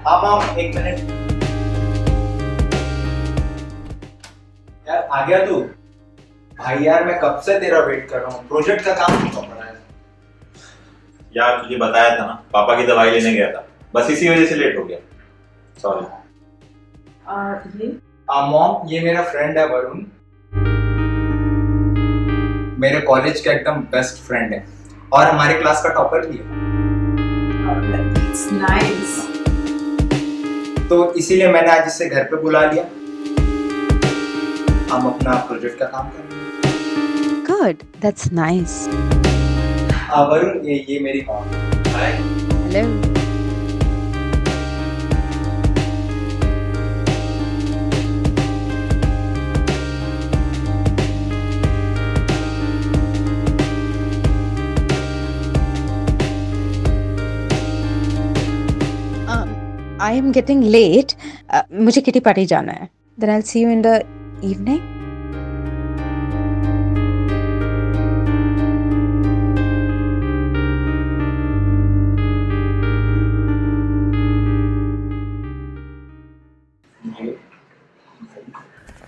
हाँ मॉम, एक मिनट। यार आ गया तू? भाई यार मैं कब से तेरा वेट कर रहा हूँ, प्रोजेक्ट का काम नहीं हो पा रहा है। यार तुझे बताया था ना, पापा की दवाई लेने गया था, बस इसी वजह से लेट हो गया। सॉरी। ये मॉम, ये मेरा फ्रेंड है वरुण, मेरे कॉलेज का एकदम बेस्ट फ्रेंड है और हमारे क्लास का टॉपर भी है। It's nice. तो इसीलिए मैंने आज इसे घर पे बुला लिया, हम अपना प्रोजेक्ट का काम करें। Good, that's nice. वरुण, ये मेरी mom. Hi. Hello. I am getting late. मुझे किटी पार्टी जाना है. Then I'll see you in the evening.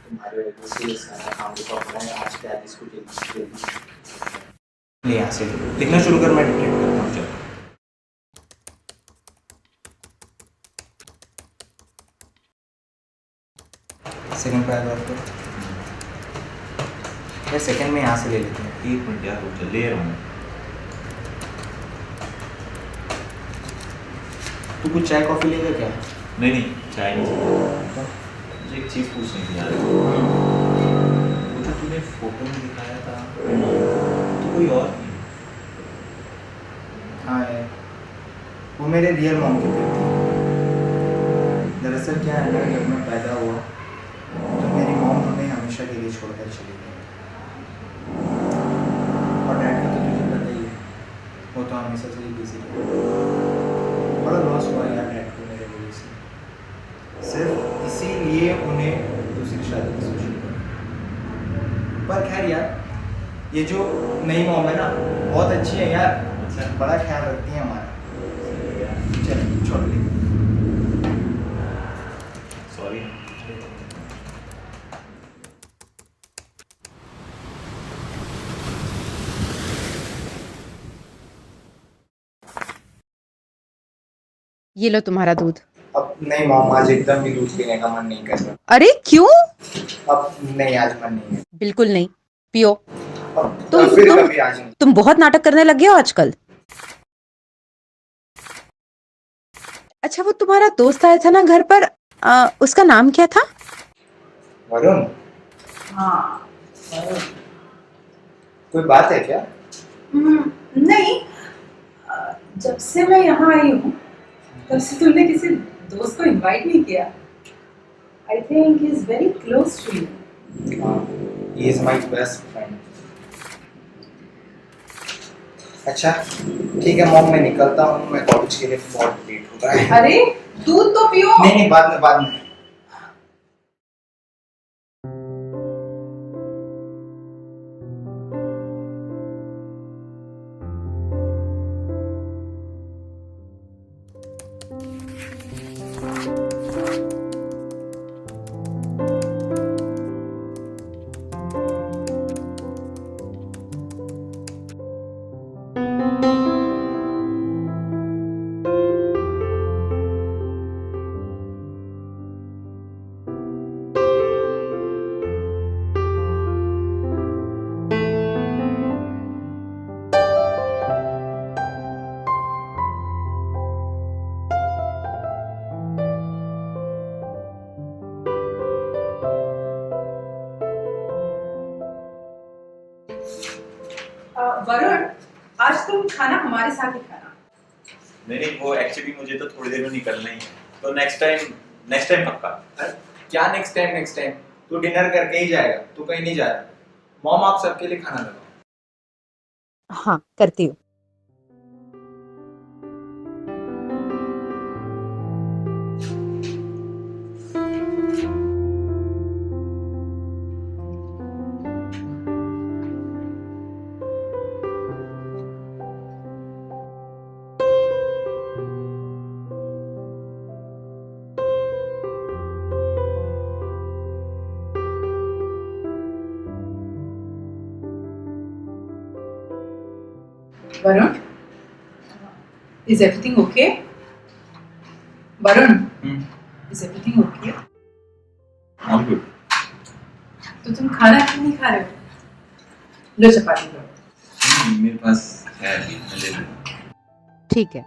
तुम्हारे वजह से सारा काम रुका पड़ा है, आज क्या इसको जल्दी यहाँ से लिखना शुरू कर, मैं डिक्टेट करता हूँ। चल सेकंड पैराग्राफ पे यार, सेकंड में यहाँ से ले लेते हैं। एक मिनट यार, रुक जा, ले रहा हूँ। तू कुछ चाय कॉफी लेगा क्या? नहीं नहीं, चाय नहीं चाहिए। मुझे एक चीज़ पूछनी थी यार। वो जो तूने फोटो में दिखाया था, तो कोई और नहीं? हाँ यार, वो मेरे रियल मॉम की बेटी थी। दरअसल क्या है ना, जब मैं पैदा हुआ तो मेरी मॉम हमें हमेशा के लिए छोड़कर चली गई। और डैड का तो तुझे पता ही है, वो तो हमेशा से ही बिजी रहे। बड़ा लॉस हुआ यार डैड को मेरे वजह से, सिर्फ इसीलिए उन्हें दूसरी शादी की सोची पड़ी। पर खैर यार, ये जो नई मॉम है ना, बहुत अच्छी है यार, बड़ा ख्याल रखती है हमारा। चल छोड़ ले। सॉरी। ये लो तुम्हारा दूध. अब नहीं मॉम, आज एकदम भी दूध पीने का मन नहीं कर रहा। अरे क्यों? अब नहीं, आज मन नहीं है। बिल्कुल नहीं. पियो. अब तुम फिर तुम कभी आज नहीं। तुम बहुत नाटक करने लगे हो आजकल. अच्छा, वो तुम्हारा दोस्त आया था ना घर पर, उसका नाम क्या था? वरुण, हाँ। कोई बात है क्या? नहीं, जब से मैं यहाँ आई हूँ तब से तुमने किसी दोस्त को इनवाइट नहीं किया। I think he is very close to you. He is my best friend. अच्छा ठीक है मॉम, मैं निकलता हूँ, मैं कॉलेज के लिए बहुत लेट हो रहा है। अरे दूध तो पियो। नहीं नहीं, बाद में। वरुण, आज तुम खाना हमारे साथ ही खाना। नहीं नहीं, वो एक्चुअली मुझे तो थोड़ी देर में निकलना ही है, तो नेक्स्ट टाइम पक्का। क्या नेक्स्ट टाइम? तू डिनर करके ही जाएगा, तू कहीं नहीं जा रहा। मॉम आप सबके लिए खाना लगाओ। हाँ, करती हूँ. Varun, is everything okay? Varun, is everything okay? All good. तो तुम खाना क्यों नहीं खा रहे हो? लो चपाती लो। मेरे पास है अभी, मैं ले लूँगा। ठीक है।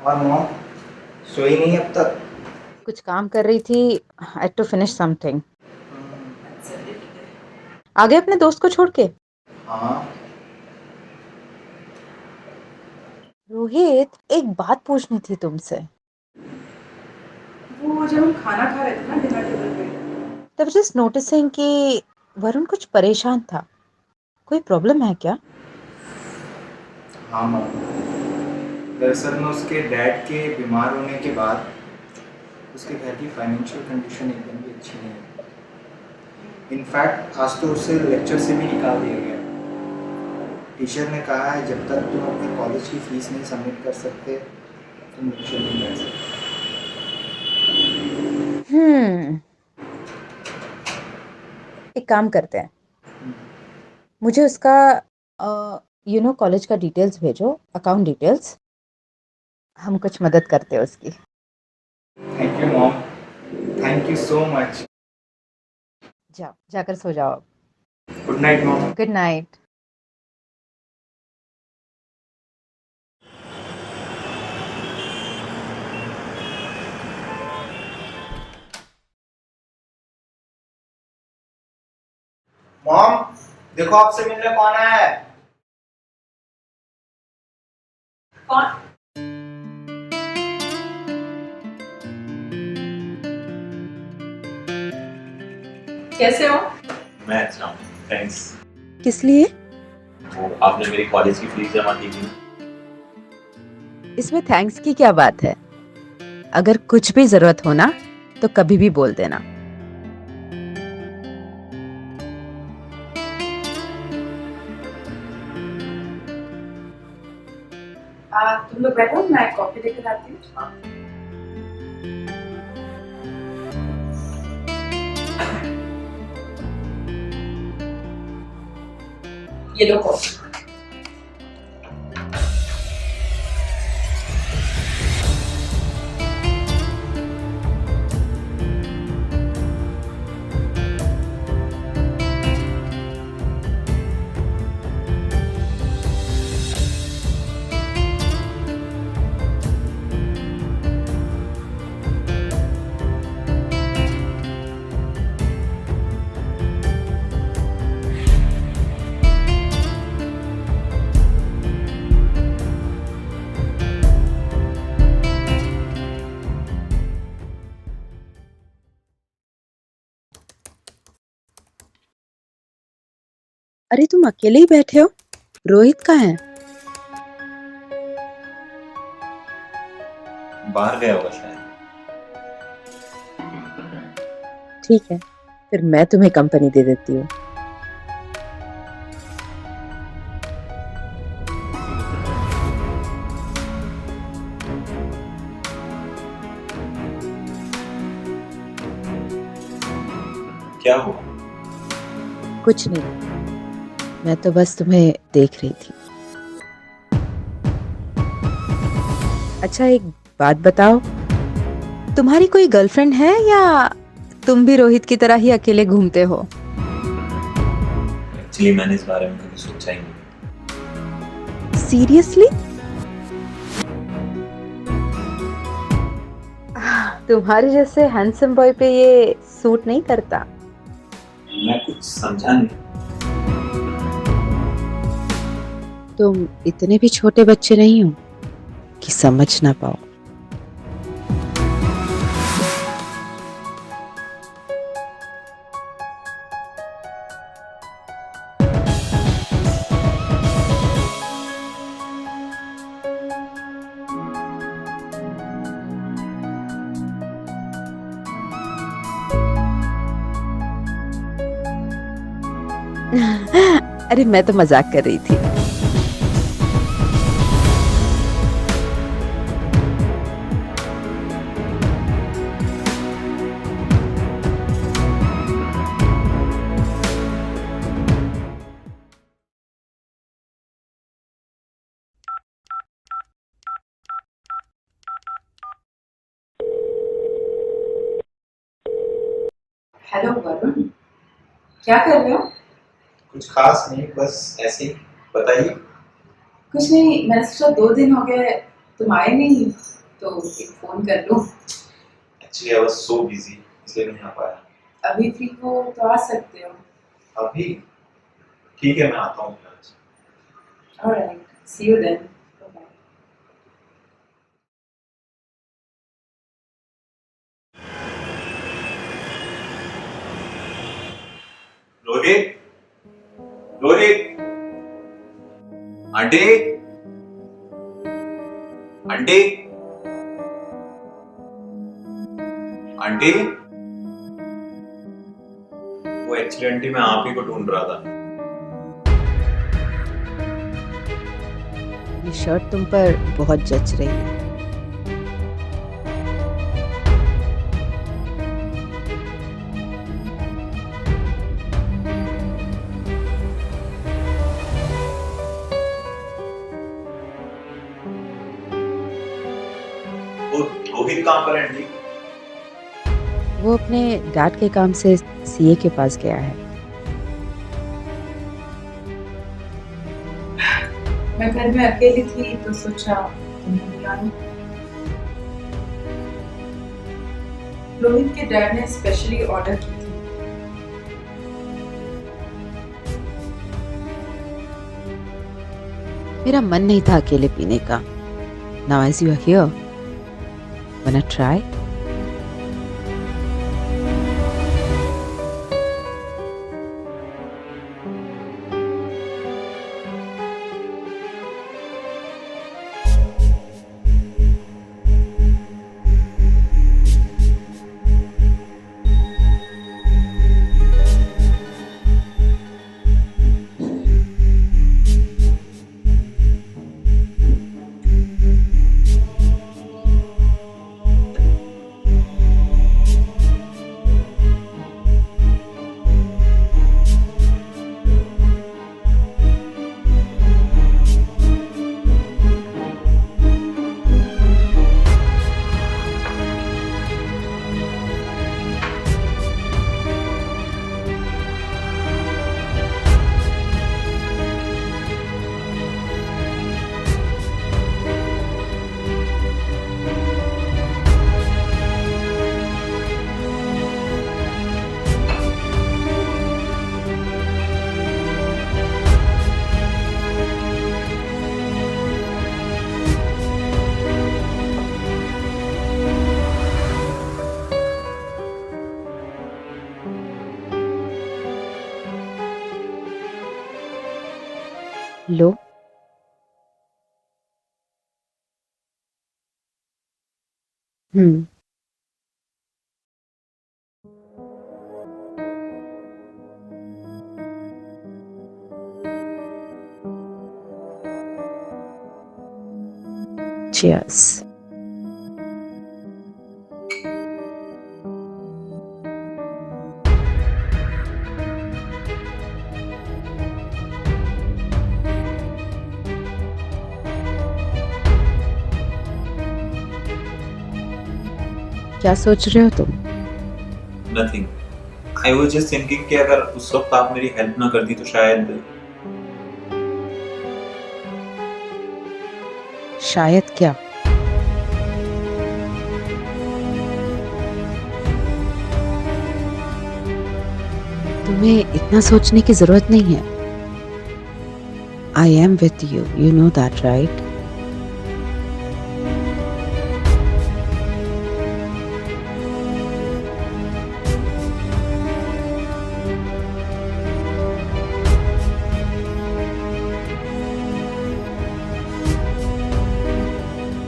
और मॉम सोई नहीं अब तक? कुछ काम कर रही थी। I had to finish something. आ गए अपने दोस्त को छोड़ के? हाँ। रोहित, एक बात पूछनी थी तुमसे। वो जब हम खाना खा रहे थे ना डिनर टेबल पे, तब जस्ट नोटिसिंग कि वरुण कुछ परेशान था। कोई प्रॉब्लम है क्या? हाँ मॉम, दरअसल में उसके डैड के बीमार होने के बाद उसके घर की फाइनेंशियल कंडीशन एकदम भी अच्छी नहीं है। इनफैक्ट आज तो उसे लेक्चर से भी निकाल दिया गया। टीचर ने कहा है जब तक तुम अपनी कॉलेज की फीस नहीं सबमिट कर सकते तुम लेक्चर नहीं कर सकते। एक काम करते हैं, मुझे उसका कॉलेज का डिटेल्स भेजो, अकाउंट डिटेल्स। हम कुछ मदद करते हैं उसकी। Thank you mom, thank you so much. जाओ, जाकर सो जाओ। Good night mom. Good night. Mom देखो आपसे मिलने कौन आया है। कौन? कैसे हो? मैं अच्छा हूँ, थैंक्स। किस लिए? वो आपने मेरी कॉलेज की फीस जमा की थी ना? इसमें थैंक्स की क्या बात है? अगर कुछ भी जरूरत हो ना तो कभी भी बोल देना। तुम लोग बैठो, मैं कॉफी लेकर आती हूँ। ये लो कॉफी। अरे तुम अकेले ही बैठे हो? रोहित कहाँ है? बाहर गया होगा शायद। ठीक है, फिर मैं तुम्हें कंपनी दे देती हूँ। क्या हुआ? कुछ नहीं, मैं तो बस तुम्हें देख रही थी। अच्छा एक बात बताओ, तुम्हारी कोई गर्लफ्रेंड है या तुम भी रोहित की तरह ही अकेले घूमते हो? एक्चुअली मैंने इस बारे में कभी सोचा ही नहीं। सीरियसली? तुम्हारे जैसे हैंडसम बॉय पे ये सूट नहीं करता। मैं कुछ समझा नहीं। तुम इतने भी छोटे बच्चे नहीं हो कि समझ ना पाओ। अरे मैं तो मजाक कर रही थी। हेलो वरुण, क्या कर रहे हो? कुछ खास नहीं, बस ऐसे ही। बताइए। कुछ नहीं, मैंने सोचा 2 दिन हो गए तुम आए नहीं, तो एक फोन कर लूं। Actually I was so busy, इसलिए नहीं आ पाया। अभी फ्री हो तो आ सकते हो। अभी ठीक है, मैं आता हूँ आज। Alright, see you then. Rohit, Rohit, aunty, aunty, aunty. वो एक्चुअली आंटी मैं आप ही को ढूंढ रहा था। ये शर्ट तुम पर बहुत जच रही है। वो रोहित कहाँ पर है आंटी? वो अपने डैड के काम से सीए के पास गया है। मैं घर में अकेली थी तो सोचा तुम्हें बुला लूं। रोहित के डैड ने स्पेशली ऑर्डर की थी। मेरा मन नहीं था अकेले पीने का। Now as you are here, wanna try? Low. Hmm. Cheers. क्या सोच रहे हो तुम? Nothing. I was just thinking कि अगर उस वक्त आप मेरी हेल्प ना करती तो शायद शायद क्या? तुम्हें इतना सोचने की जरूरत नहीं है। I am with you, you know that right?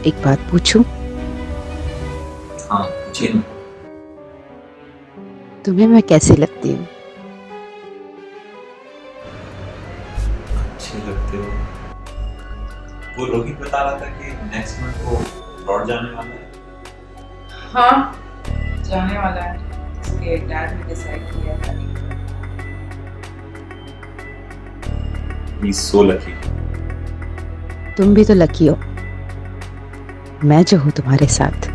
एक बात पूछूं? हाँ जी। तुम्हें मैं कैसी लगती हूँ? अच्छे लगते हो। वो रोहित बता रहा था कि नेक्स्ट मंथ वो लौट जाने वाला है। हाँ, जाने वाला है। उसके डैड ने डिसाइड किया है। He is so lucky. तुम भी तो लकी हो, मैं जो हूं तुम्हारे साथ।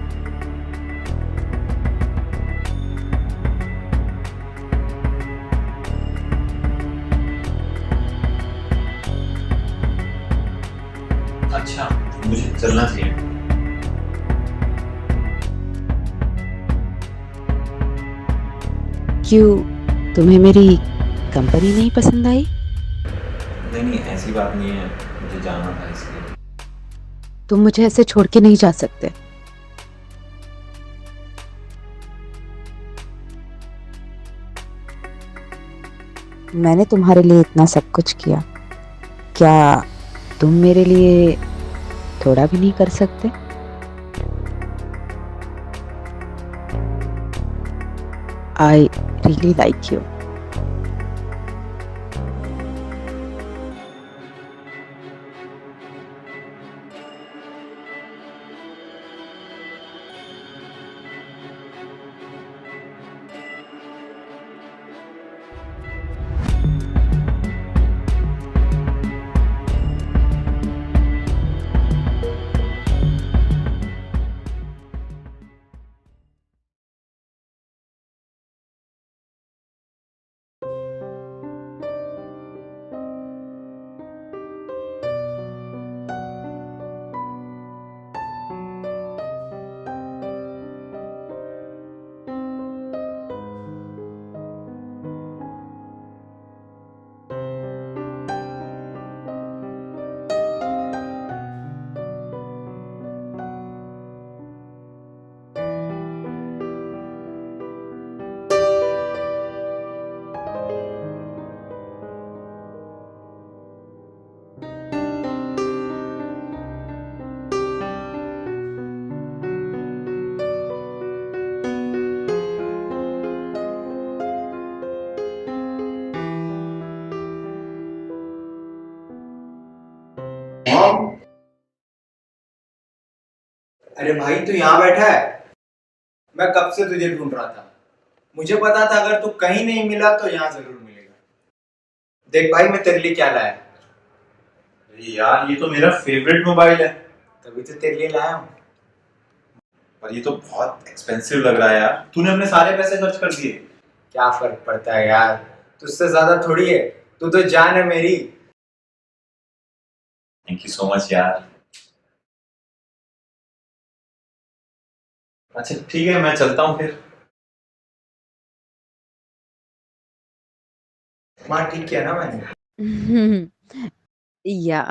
अच्छा, मुझे चलना चाहिए। क्यों, तुम्हें मेरी कंपनी नहीं पसंद आई? नहीं, ऐसी बात नहीं है, मुझे जाना था इसलिए। तुम मुझे ऐसे छोड़ के नहीं जा सकते। मैंने तुम्हारे लिए इतना सब कुछ किया, क्या तुम मेरे लिए थोड़ा भी नहीं कर सकते? I really like you. अरे भाई तू यहाँ बैठा है, मैं कब से तुझे ढूंढ रहा था। मुझे पता था अगर तू कहीं नहीं मिला तो यहाँ जरूर मिलेगा। देख भाई मैं तेरे लिए क्या लाया। अरे यार, ये तो मेरा फेवरेट मोबाइल है। तभी तो तेरे लिए लाया हूँ। पर ये तो बहुत एक्सपेंसिव लग रहा है यार। तूने अपने सारे पैसे खर्च कर दिए। क्या फर्क पड़ता है यार, तुझसे ज्यादा थोड़ी है, तू तो जान है मेरी। थैंक यू सो मच यार। अच्छा ठीक है, मैं चलता हूँ फिर। माँ ठीक किया ना मैंने। या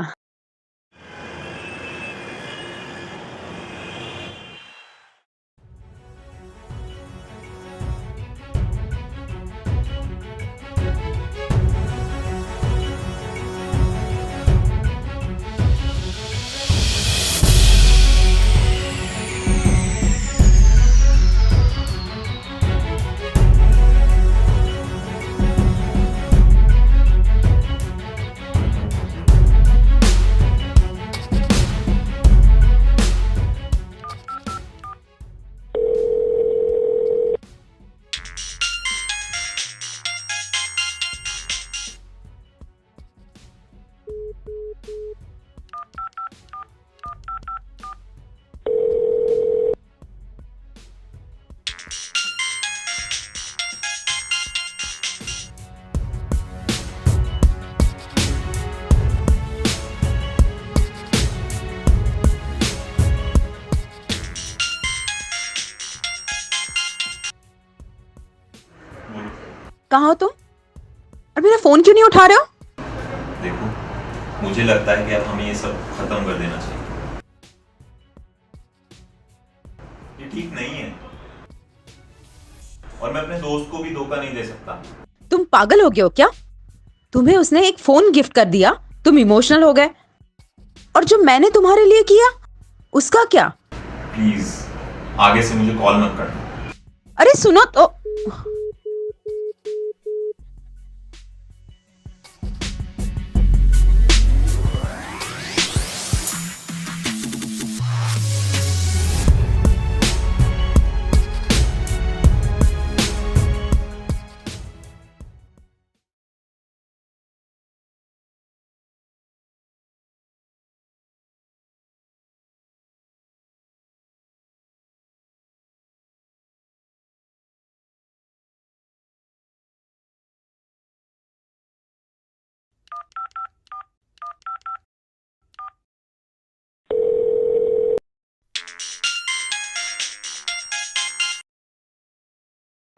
कहाँ हो तुम? और मेरा फोन क्यों नहीं उठा रहे हो? देखो, मुझे लगता है कि अब हमें ये सब खत्म कर देना चाहिए। ये ठीक नहीं है, और मैं अपने दोस्त को भी धोखा नहीं दे सकता। तुम पागल हो गए हो क्या? तुम्हें उसने एक फोन गिफ्ट कर दिया, तुम इमोशनल हो गए, और जो मैंने तुम्हारे लिए किया उसका क्या? प्लीज आगे से मुझे कॉल मत करना। अरे सुनो तो।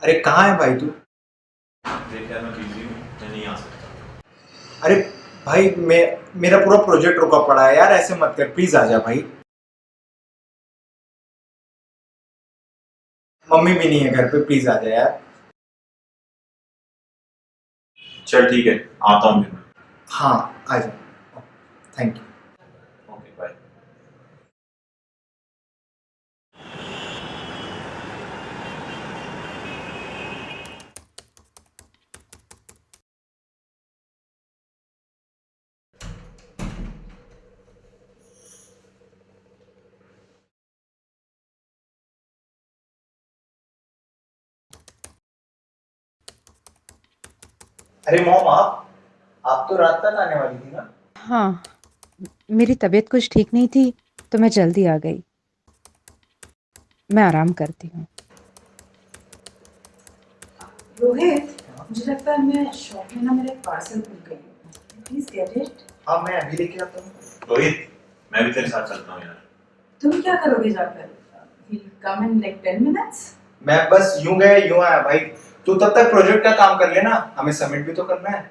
अरे कहाँ है भाई तू? देख यार मैं बिजी हूँ, मैं नहीं आ सकता। अरे भाई मेरा पूरा प्रोजेक्ट रुका पड़ा है यार, ऐसे मत कर, प्लीज आ जा भाई। मम्मी भी नहीं है घर पे, प्लीज आ जा यार। चल ठीक है, आता हूँ फिर। हाँ आ जा, थैंक यू। Okay bye. अरे मॉम, आप तो रात तक आने वाली थी ना? हाँ, मेरी तबीयत कुछ ठीक नहीं थी तो मैं जल्दी आ गई। मैं आराम करती हूँ। रोहित, मुझे लगता है मैं शॉप में ना मेरा पार्सल भूल गई हूँ। Please get it. हाँ मैं अभी लेके आता हूँ। रोहित, मैं भी तेरे साथ चलता हूँ यार। तुम क्या करोगे जाकर? He'll come in like 10 minutes. मैं बस यूं गया यूं आया भाई। तू तब तक प्रोजेक्ट का काम कर लेना, हमें सबमिट भी तो करना है।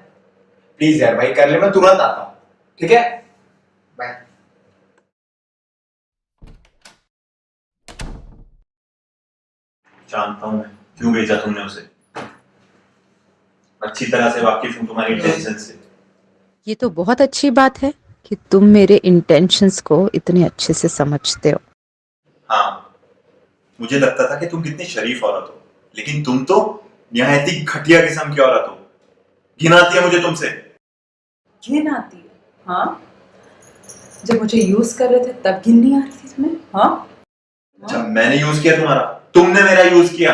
प्लीज यार भाई कर ले, मैं तुरंत आता हूँ, ठीक है? बाय। जानता हूँ मैं क्यों भेजा तुमने उसे। अच्छी तरह से वाकिफ हूँ तुम्हारी टेंशन से। ये तो बहुत अच्छी बात है कि तुम मेरे इंटेंशंस को इतने अच्छे से समझते हो। हाँ, मुझे लगता था कि तुम कितनी शरीफ औरत हो, लेकिन तुम तो निहायत ही घटिया किस्म की औरत हो। घिन आती है मुझे तुमसे। घिन आती है? हाँ, जब मुझे यूज कर रहे थे तब घिन नहीं आ रही थी तुम्हें? हाँ, जब मैंने यूज किया तुम्हारा, तुमने मेरा यूज किया।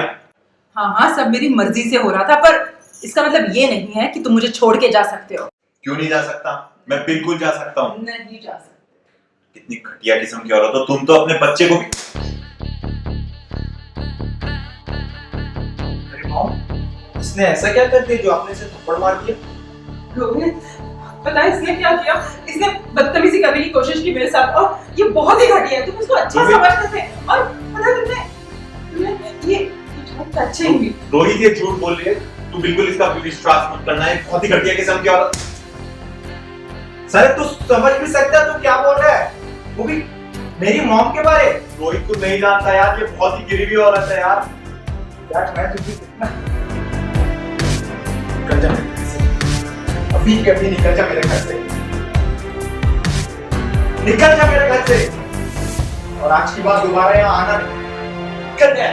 हाँ हाँ, सब मेरी मर्जी से हो रहा था, पर इसका मतलब ये नहीं है कि तुम मुझे छोड़ के जा सकते हो। क्यों नहीं जा सकता? मैं बिल्कुल जा सकता हूँ। नहीं जा सकते। कितनी घटिया किस्म की औरत हो तुम तो। अपने बच्चे को भी। अरे मॉम, इसने ऐसा क्या कर दिया जो आपने इसे थप्पड़ मार दिया? रोहित, पता है इसने क्या किया? इसने बदतमीजी करने की कोशिश की मेरे साथ, और ये बहुत ही घटिया है। तुम इसको अच्छा समझते थे, और पता है तुमने ये टचिंग भी। रोहित ये झूठ बोल रही है, तू बिल्कुल इसका विश्वास मत करना है। बहुत ही घटिया किस्म की औरत। सर तू समझ भी सकता है तू क्या बोल रहा है, वो भी मेरी मॉम के बारे? रोहित तू नहीं जानता यार, ये बहुत ही गिरी हुई औरत है यार। यार मैं तुझे कितना, निकल जा मेरे घर से, अभी कभी निकल जा मेरे घर से, निकल जा मेरे घर से, और आज की बात दोबारा यहाँ आना नहीं। निकल जा।